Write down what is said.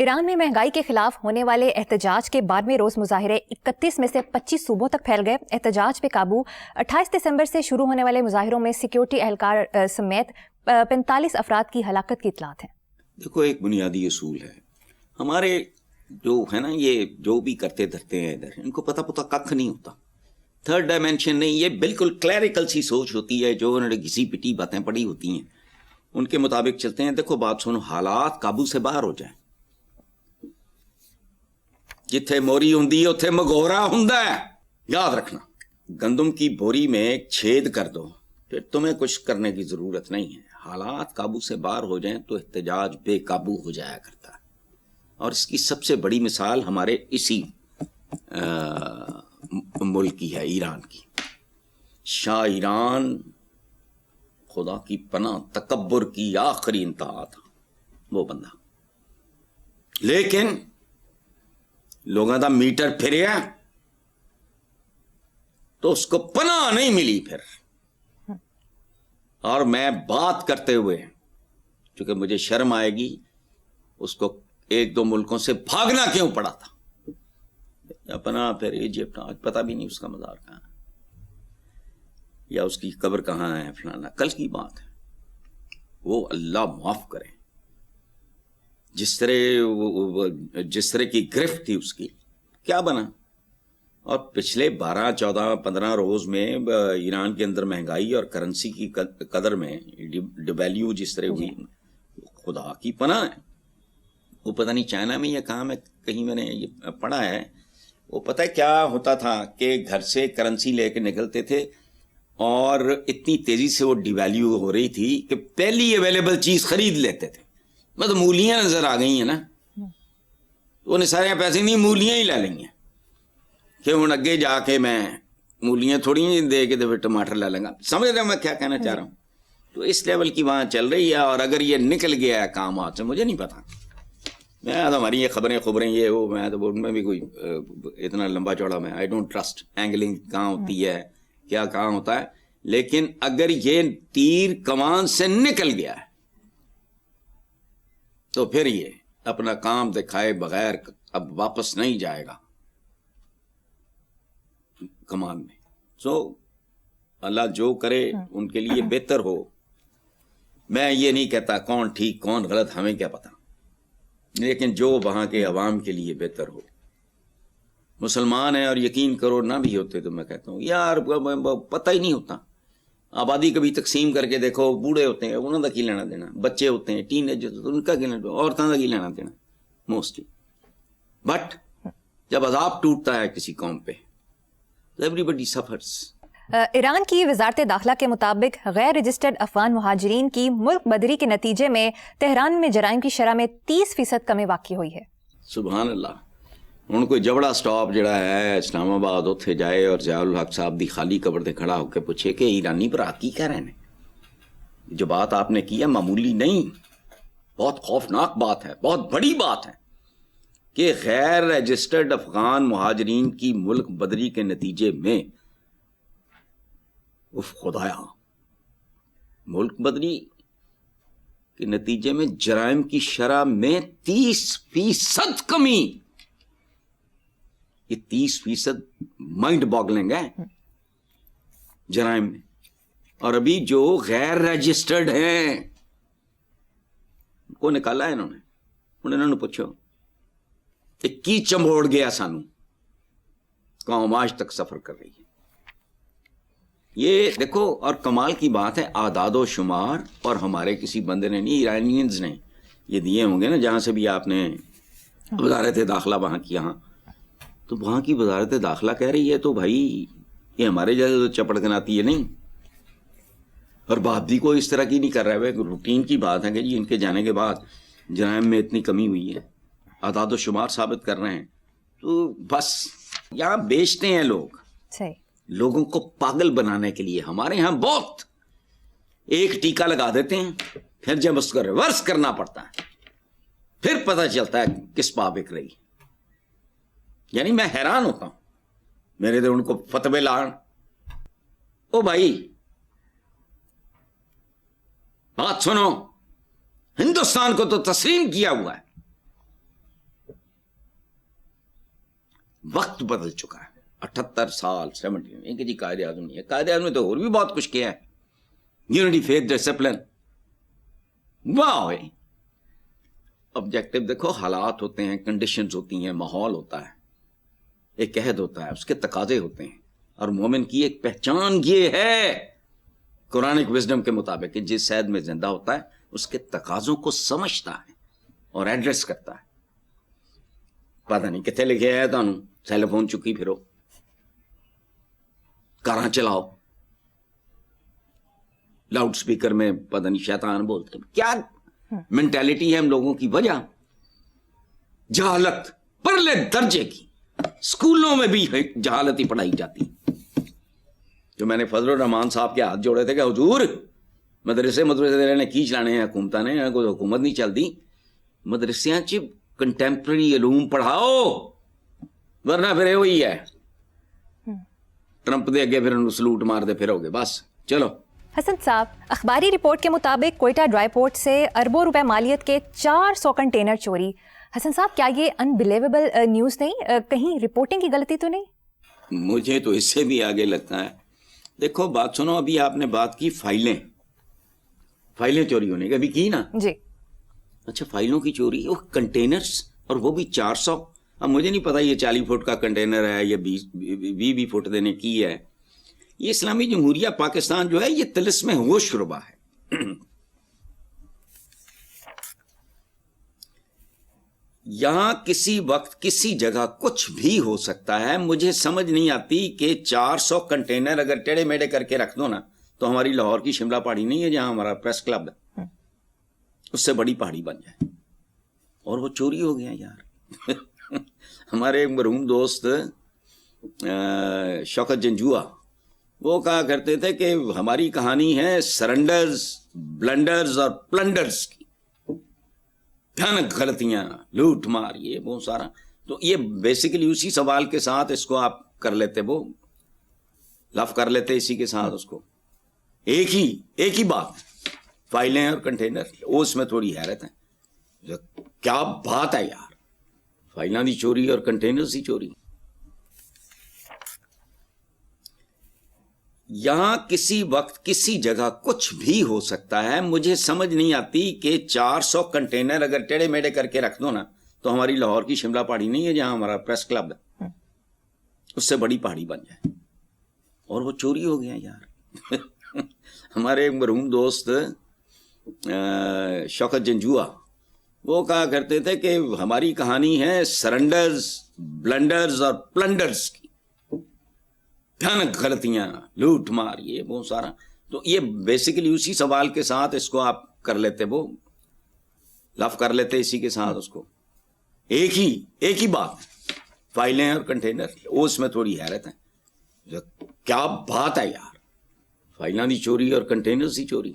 ایران میں مہنگائی کے خلاف ہونے والے احتجاج کے 12ویں روز مظاہرے 31 میں سے 25 صوبوں تک پھیل گئے۔ احتجاج پہ قابو 28 دسمبر سے شروع ہونے والے مظاہروں میں سیکیورٹی اہلکار سمیت 45 افراد کی ہلاکت کی اطلاعات ہیں۔ دیکھو، ایک بنیادی اصول ہے ہمارے جو ہے نا، یہ جو بھی کرتے دھرتے ہیں ادھر، ان کو پتہ ککھ نہیں ہوتا، تھرڈ ڈائمینشن نہیں، یہ بالکل کلیریکل سی سوچ ہوتی ہے، جو انہوں نے گھسی پٹی باتیں پڑھی ہوتی ہیں ان کے مطابق چلتے ہیں۔ دیکھو بات سنو، حالات قابو سے باہر ہو جائیں، جتھے موری ہوندی اتھے مگورا ہوندا ہے، یاد رکھنا۔ گندم کی بوری میں ایک چھید کر دو، پھر تمہیں کچھ کرنے کی ضرورت نہیں ہے۔ حالات قابو سے باہر ہو جائیں تو احتجاج بے قابو ہو جایا کرتا ہے، اور اس کی سب سے بڑی مثال ہمارے اسی ملک کی ہے، ایران کی۔ شاہ ایران خدا کی پناہ تکبر کی آخری انتہا تھا وہ بندہ، لیکن لوگوں دا میٹر پھریا تو اس کو پناہ نہیں ملی پھر۔ اور میں بات کرتے ہوئے، چونکہ مجھے شرم آئے گی، اس کو ایک دو ملکوں سے بھاگنا کیوں پڑا تھا، اپنا پھر ایجپٹ، آج پتہ بھی نہیں اس کا مزار کہاں ہے یا اس کی قبر کہاں ہے، فلانا کل کی بات ہے۔ وہ اللہ معاف کرے، جس طرح کی گرفت تھی اس کی، کیا بنا۔ اور پچھلے 12 14 15 روز میں ایران کے اندر مہنگائی اور کرنسی کی قدر میں ڈیویلیو جس طرح ہوئی، خدا کی پناہ ہے۔ وہ پتہ نہیں چائنا میں یا کہاں میں کہیں میں نے یہ پڑھا ہے، وہ پتہ ہے کیا ہوتا تھا کہ گھر سے کرنسی لے کے نکلتے تھے اور اتنی تیزی سے وہ ڈیویلیو ہو رہی تھی کہ پہلی اویلیبل چیز خرید لیتے تھے۔ مطلب مولیاں نظر آ گئی ہیں نا، انہیں سارے پیسے نہیں، مولیاں ہی لے لیں گے کہ ہوں اگے جا کے میں مولیاں تھوڑی دے کے تو پھر ٹماٹر لے لیں گا۔ سمجھ رہے ہو میں کیا کہنا چاہ رہا ہوں؟ تو اس لیول کی وہاں چل رہی ہے، اور اگر یہ نکل گیا ہے کام ہاتھ سے، مجھے نہیں پتا، میں تو ہماری یہ خبریں یہ وہ، میں تو ان میں بھی کوئی اتنا لمبا چوڑا میں آئی ڈونٹ ٹرسٹ اینگلنگ کہاں ہوتی ہے، کیا کہاں ہوتا ہے، لیکن اگر یہ تیر کمان سے نکل گیا ہے تو پھر یہ اپنا کام دکھائے بغیر اب واپس نہیں جائے گا کمان میں۔ سو اللہ جو کرے ان کے لیے بہتر ہو۔ میں یہ نہیں کہتا کون ٹھیک کون غلط، ہمیں کیا پتا، لیکن جو وہاں کے عوام کے لیے بہتر ہو۔ مسلمان ہیں اور یقین کرو نہ بھی ہوتے تو میں کہتا ہوں یار پتہ ہی نہیں ہوتا۔ آبادی کبھی تقسیم کر کے دیکھو، بوڑھے ہوتے ہیں انہوں کا کی لینا دینا، بچے ہوتے ہیں ٹین ایج ہوتے ہیں ان کا کی لینا دینا، عورتوں کا کی لینا دینا موسٹلی۔ بٹ جب عذاب ٹوٹتا ہے کسی قوم پہ تو ایوری بڈی سفرز۔ ایران کی وزارت داخلہ کے مطابق غیر رجسٹرڈ افغان مہاجرین کی ملک بدری کے نتیجے میں تہران میں جرائم کی شرح میں 30% کمی واقع ہوئی ہے۔ سبحان اللہ۔ ہوں کوئی جبڑا سٹاپ جڑا ہے اسلام آباد اتنے جائے اور ضیاء الحق صاحب دی خالی قبر تے کھڑا ہو کے پوچھے کہ ایرانی برا کی کہہ رہے ہیں، جو بات آپ نے کی ہے معمولی نہیں، بہت خوفناک بات ہے، بہت بڑی بات ہے کہ غیر رجسٹرڈ افغان مہاجرین کی ملک بدری کے نتیجے میں، اف خدایا، ملک بدری کے نتیجے میں جرائم کی شرح میں 30% کمی۔ یہ 30% مائنڈ باگلنگ ہے جرائم میں۔ اور ابھی جو غیر رجسٹرڈ ہیں ان کو نکالا ہے انہوں نے پوچھو کہ کی چمبوڑ گیا سانو، قوم آج تک سفر کر رہی ہے۔ یہ دیکھو، اور کمال کی بات ہے، اعداد و شمار اور ہمارے کسی بندے نے نہیں، ایرانینز نے یہ دیے ہوں گے نا، جہاں سے بھی آپ نے وزارت داخلہ وہاں کی، یہاں تو وہاں کی وزارت داخلہ کہہ رہی ہے تو بھائی یہ ہمارے جیسے تو چپڑ گناتی ہے نہیں، اور بات بھی کوئی اس طرح کی نہیں کر رہا ہے، روٹین کی بات ہے کہ جی ان کے جانے کے بعد جرائم میں اتنی کمی ہوئی ہے، اعداد و شمار ثابت کر رہے ہیں۔ تو بس یہاں بیچتے ہیں لوگ، لوگوں کو پاگل بنانے کے لیے۔ ہمارے ہاں بہت ایک ٹیکا لگا دیتے ہیں، پھر جب اس کو ریورس کرنا پڑتا ہے پھر پتہ چلتا ہے کس پا بک رہی۔ یعنی میں حیران ہوتا ہوں، میرے تو ان کو فتوے لان، او بھائی بات سنو، ہندوستان کو تو تسلیم کیا ہوا ہے، وقت بدل چکا ہے. 78 سال 70 کہ جی قائد اعظم نہیں ہے. قائد اعظم نے تو اور بھی بہت کچھ کیا ہے. Unity faith discipline. واہ. آبجیکٹو دیکھو, حالات ہوتے ہیں, کنڈیشنز ہوتی ہیں, ماحول ہوتا ہے, ایک عہد ہوتا ہے, اس کے تقاضے ہوتے ہیں. اور مومن کی ایک پہچان یہ ہے قرآنک وزڈم کے مطابق کہ جس عہد میں زندہ ہوتا ہے اس کے تقاضوں کو سمجھتا ہے اور ایڈریس کرتا ہے. پتہ نہیں کتنے لکھے ہے تمہیں, سیل فون چکی پھرو, کاراں چلاؤ, لاؤڈ سپیکر میں پتہ نہیں شیطان بولتے. کیا مینٹیلٹی ہے ہم لوگوں کی. وجہ جہالت پرلے درجے کی. اسکولوں میں بھی جہالت ہی پڑھائی جاتی. جو میں نے فضل الرحمان صاحب کے ہاتھ جوڑے تھے کہ حضور مدرسے نے کی چلانے ہیں, حکومتہ نے, کوئی حکومت نہیں چلتی, مدرسیاں چ کنٹمپرری علوم پڑھاؤ, ورنہ پھر وہی ہے ٹرمپ دے اگے پھر سلوٹ مار دے پھرو گے بس. چلو حسن صاحب, اخباری رپورٹ کے مطابق کوئٹہ ڈرائی پورٹ سے اربوں روپے مالیت کے 400 کنٹینر چوری. حسن صاحب, کیا یہ انبلیویبل نیوز نہیں؟ کہیں رپورٹنگ کی غلطی تو نہیں؟ مجھے تو اس سے بھی آگے لگتا ہے. دیکھو بات سنو, ابھی آپ نے بات کی فائلیں چوری ہونے کی, ابھی کی نا جی. اچھا, فائلوں کی چوری, وہ کنٹینرز, اور وہ بھی 400. اب مجھے نہیں پتا یہ 40 فٹ کا کنٹینر ہے یا 20 فٹ دینے کی ہے. یہ اسلامی جمہوریہ پاکستان جو ہے یہ طلسم ہوش ربا ہے. یہاں کسی وقت کسی جگہ کچھ بھی ہو سکتا ہے. مجھے سمجھ نہیں آتی کہ 400 کنٹینر اگر ٹیڑے میڑے کر کے رکھ دو نا تو ہماری لاہور کی شملہ پہاڑی نہیں ہے جہاں ہمارا پریس کلب ہے, اس سے بڑی پہاڑی بن جائے, اور وہ چوری ہو گیا یار. ہمارے ایک مرحوم دوست شوکت جنجوعہ, وہ کہا کرتے تھے کہ ہماری کہانی ہے سرنڈرز, بلنڈرز اور پلنڈرز کی. بھیانک غلطیاں, لوٹ مار, یہ بہت سارا. تو یہ بیسیکلی اسی سوال کے ساتھ اس کو آپ کر لیتے, وہ لف کر لیتے اسی کے ساتھ اس کو. ایک ہی بات, فائلیں اور کنٹینر. اس میں تھوڑی حیرت ہے, کیا بات ہے یار, فائلیں دی چوری اور کنٹینر دی چوری. یہاں کسی وقت کسی جگہ کچھ بھی ہو سکتا ہے. مجھے سمجھ نہیں آتی کہ 400 کنٹینر اگر ٹیڑے میڑے کر کے رکھ دو نا تو ہماری لاہور کی شملہ پہاڑی نہیں ہے جہاں ہمارا پریس کلب ہے, اس سے بڑی پہاڑی بن جائے, اور وہ چوری ہو گیا یار. ہمارے ایک مرحوم دوست شوکت جنجوعہ, وہ کہا کرتے تھے کہ ہماری کہانی ہے سرنڈرز, بلنڈرز اور پلنڈرز کی. بھیانک غلطیاں, لوٹ مار, یہ بہت سارا. تو یہ بیسیکلی اسی سوال کے ساتھ اس کو آپ کر لیتے, وہ لف کر لیتے اسی کے ساتھ اس کو. ایک ہی بات, فائلیں اور کنٹینر. اس میں تھوڑی حیرت ہے, کیا بات ہے یار, فائلیں دی چوری اور کنٹینر دی چوری.